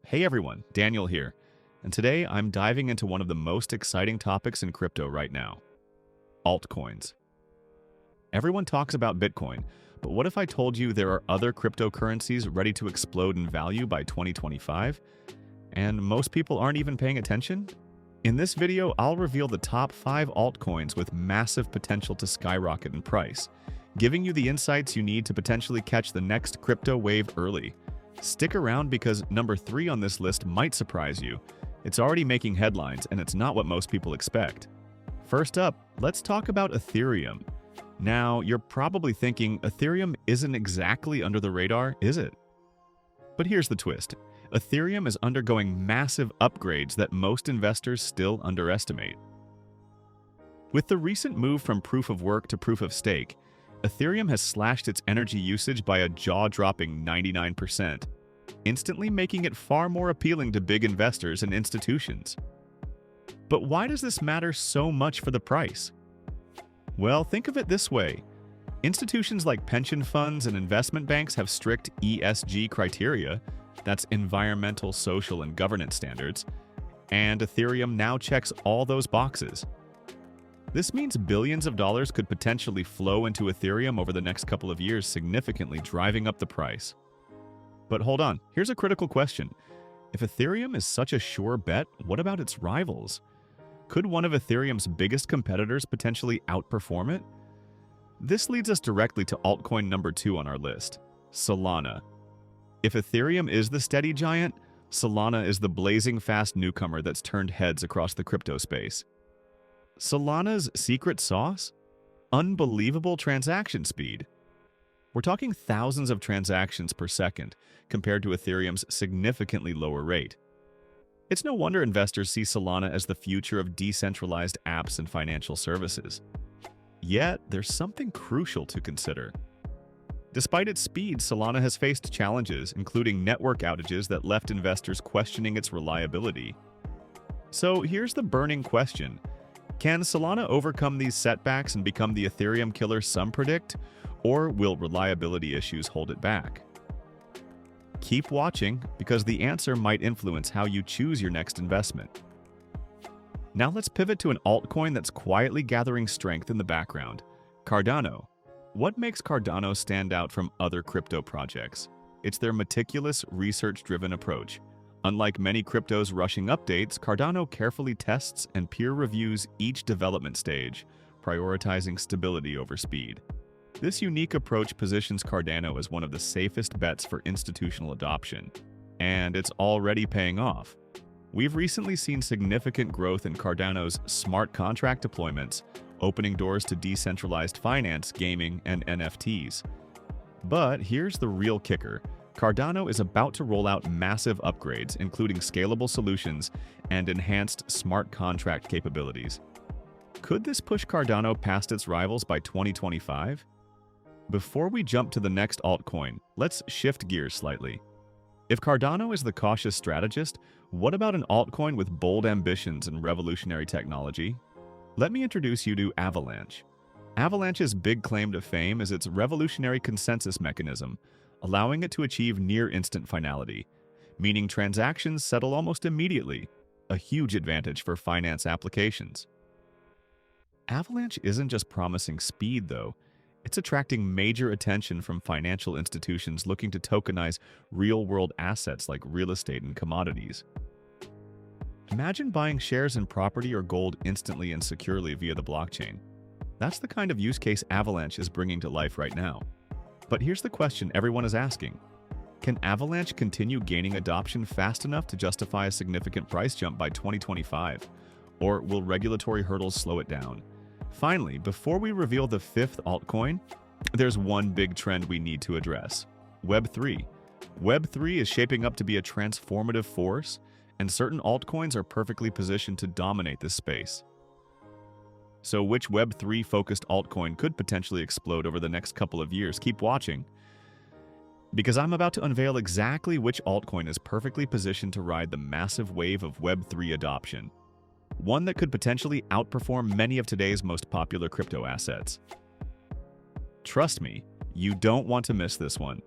Hey everyone, Daniel here, and today I'm diving into one of the most exciting topics in crypto right now, altcoins. Everyone talks about Bitcoin, but what if I told you there are other cryptocurrencies ready to explode in value by 2025, and most people aren't even paying attention? In this video, I'll reveal the top 5 altcoins with massive potential to skyrocket in price, giving you the insights you need to potentially catch the next crypto wave early. Stick around because number 3 on this list might surprise you. It's already making headlines and it's not what most people expect. First up, let's talk about Ethereum. Now, you're probably thinking Ethereum isn't exactly under the radar, is it? But here's the twist. Ethereum is undergoing massive upgrades that most investors still underestimate. With the recent move from proof of work to proof of stake, Ethereum has slashed its energy usage by a jaw-dropping 99%, instantly making it far more appealing to big investors and institutions. But why does this matter so much for the price? Well, think of it this way. Institutions like pension funds and investment banks have strict ESG criteria, that's environmental, social, and governance standards, and Ethereum now checks all those boxes. This means billions of dollars could potentially flow into Ethereum over the next couple of years, significantly driving up the price. But hold on, here's a critical question. If Ethereum is such a sure bet, what about its rivals? Could one of Ethereum's biggest competitors potentially outperform it? This leads us directly to altcoin number 2 on our list, Solana. If Ethereum is the steady giant, Solana is the blazing fast newcomer that's turned heads across the crypto space. Solana's secret sauce? Unbelievable transaction speed. We're talking thousands of transactions per second, compared to Ethereum's significantly lower rate. It's no wonder investors see Solana as the future of decentralized apps and financial services. Yet, there's something crucial to consider. Despite its speed, Solana has faced challenges, including network outages that left investors questioning its reliability. So here's the burning question. Can Solana overcome these setbacks and become the Ethereum killer some predict, or will reliability issues hold it back? Keep watching, because the answer might influence how you choose your next investment. Now let's pivot to an altcoin that's quietly gathering strength in the background, Cardano. What makes Cardano stand out from other crypto projects? It's their meticulous, research-driven approach. Unlike many cryptos rushing updates, Cardano carefully tests and peer reviews each development stage, prioritizing stability over speed. This unique approach positions Cardano as one of the safest bets for institutional adoption, and it's already paying off. We've recently seen significant growth in Cardano's smart contract deployments, opening doors to decentralized finance, gaming, and NFTs. But here's the real kicker. Cardano is about to roll out massive upgrades, including scalable solutions and enhanced smart contract capabilities. Could this push Cardano past its rivals by 2025? Before we jump to the next altcoin, let's shift gears slightly. If Cardano is the cautious strategist, what about an altcoin with bold ambitions and revolutionary technology? Let me introduce you to Avalanche. Avalanche's big claim to fame is its revolutionary consensus mechanism, allowing it to achieve near-instant finality, meaning transactions settle almost immediately, a huge advantage for finance applications. Avalanche isn't just promising speed, though. It's attracting major attention from financial institutions looking to tokenize real-world assets like real estate and commodities. Imagine buying shares in property or gold instantly and securely via the blockchain. That's the kind of use case Avalanche is bringing to life right now. But here's the question everyone is asking. Can Avalanche continue gaining adoption fast enough to justify a significant price jump by 2025? Or will regulatory hurdles slow it down? Finally, before we reveal the 5th altcoin, there's one big trend we need to address: Web3. Web3 is shaping up to be a transformative force, and certain altcoins are perfectly positioned to dominate this space. So which Web3-focused altcoin could potentially explode over the next couple of years? Keep watching, because I'm about to unveil exactly which altcoin is perfectly positioned to ride the massive wave of Web3 adoption. One that could potentially outperform many of today's most popular crypto assets. Trust me, you don't want to miss this one.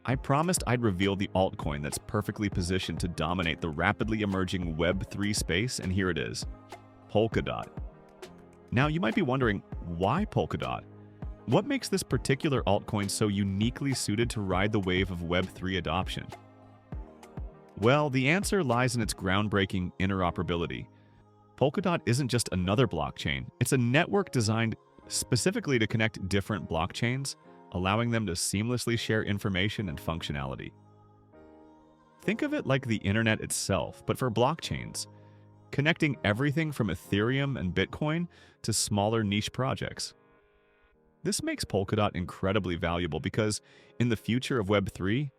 I promised I'd reveal the altcoin that's perfectly positioned to dominate the rapidly emerging Web3 space, and here it is, Polkadot. Now, you might be wondering, why Polkadot? What makes this particular altcoin so uniquely suited to ride the wave of Web3 adoption? Well, the answer lies in its groundbreaking interoperability. Polkadot isn't just another blockchain, it's a network designed specifically to connect different blockchains, allowing them to seamlessly share information and functionality. Think of it like the internet itself, but for blockchains, connecting everything from Ethereum and Bitcoin to smaller niche projects. This makes Polkadot incredibly valuable because, in the future of Web3,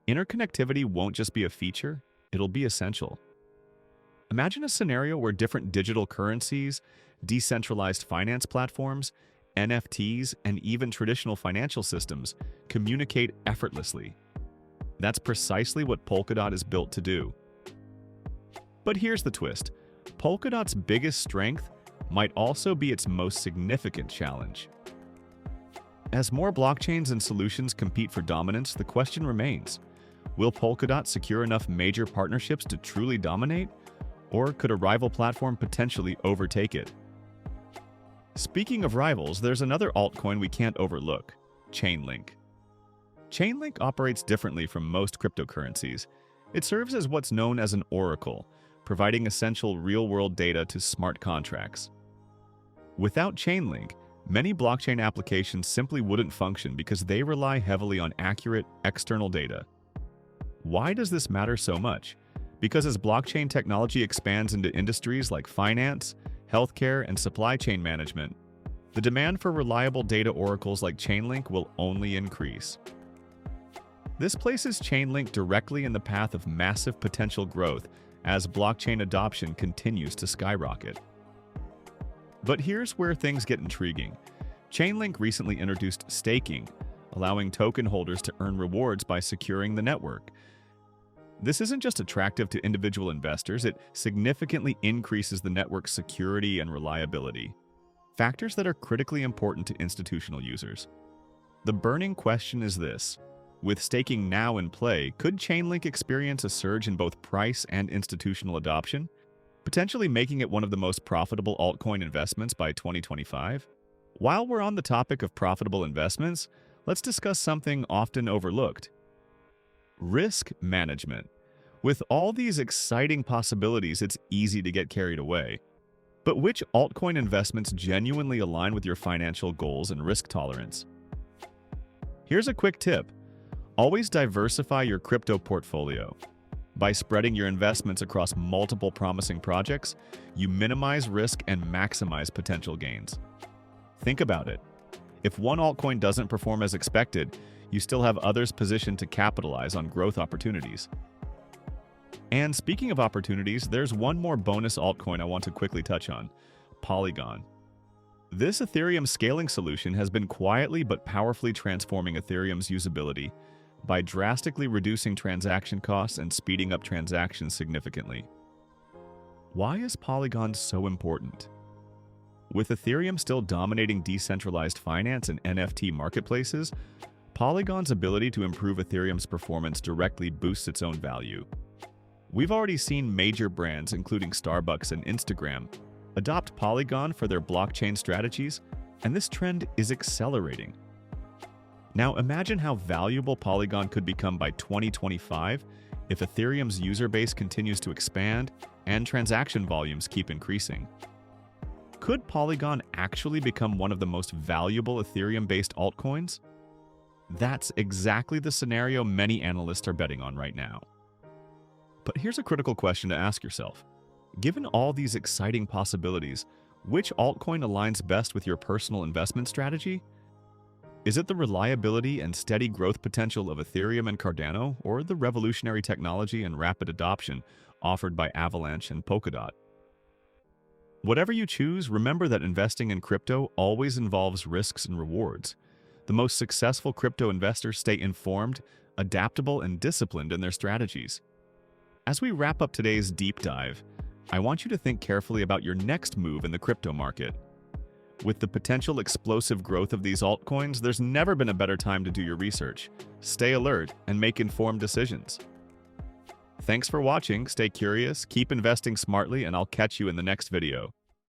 interconnectivity won't just be a feature, it'll be essential. Imagine a scenario where different digital currencies, decentralized finance platforms, NFTs, and even traditional financial systems communicate effortlessly. That's precisely what Polkadot is built to do. But here's the twist. Polkadot's biggest strength might also be its most significant challenge. As more blockchains and solutions compete for dominance, the question remains, will Polkadot secure enough major partnerships to truly dominate, or could a rival platform potentially overtake it? Speaking of rivals, there's another altcoin we can't overlook, Chainlink. Chainlink operates differently from most cryptocurrencies. It serves as what's known as an oracle, providing essential real-world data to smart contracts. Without Chainlink, many blockchain applications simply wouldn't function because they rely heavily on accurate external data. Why does this matter so much? Because as blockchain technology expands into industries like finance, healthcare, and supply chain management, the demand for reliable data oracles like Chainlink will only increase. This places Chainlink directly in the path of massive potential growth as blockchain adoption continues to skyrocket. But here's where things get intriguing. Chainlink recently introduced staking, allowing token holders to earn rewards by securing the network. This isn't just attractive to individual investors, it significantly increases the network's security and reliability, factors that are critically important to institutional users. The burning question is this: with staking now in play, could Chainlink experience a surge in both price and institutional adoption, potentially making it one of the most profitable altcoin investments by 2025? While we're on the topic of profitable investments, let's discuss something often overlooked: risk management. With all these exciting possibilities, it's easy to get carried away. But which altcoin investments genuinely align with your financial goals and risk tolerance? Here's a quick tip. Always diversify your crypto portfolio. By spreading your investments across multiple promising projects, you minimize risk and maximize potential gains. Think about it. If one altcoin doesn't perform as expected, you still have others positioned to capitalize on growth opportunities. And speaking of opportunities, there's one more bonus altcoin I want to quickly touch on: Polygon. This Ethereum scaling solution has been quietly but powerfully transforming Ethereum's usability by drastically reducing transaction costs and speeding up transactions significantly. Why is Polygon so important? With Ethereum still dominating decentralized finance and NFT marketplaces, Polygon's ability to improve Ethereum's performance directly boosts its own value. We've already seen major brands, including Starbucks and Instagram, adopt Polygon for their blockchain strategies, and this trend is accelerating. Now imagine how valuable Polygon could become by 2025 if Ethereum's user base continues to expand and transaction volumes keep increasing. Could Polygon actually become one of the most valuable Ethereum-based altcoins? That's exactly the scenario many analysts are betting on right now. But here's a critical question to ask yourself. Given all these exciting possibilities, which altcoin aligns best with your personal investment strategy? Is it the reliability and steady growth potential of Ethereum and Cardano, or the revolutionary technology and rapid adoption offered by Avalanche and Polkadot? Whatever you choose, remember that investing in crypto always involves risks and rewards. The most successful crypto investors stay informed, adaptable, and disciplined in their strategies. As we wrap up today's deep dive, I want you to think carefully about your next move in the crypto market. With the potential explosive growth of these altcoins, there's never been a better time to do your research. Stay alert and make informed decisions. Thanks for watching, stay curious, keep investing smartly, and I'll catch you in the next video.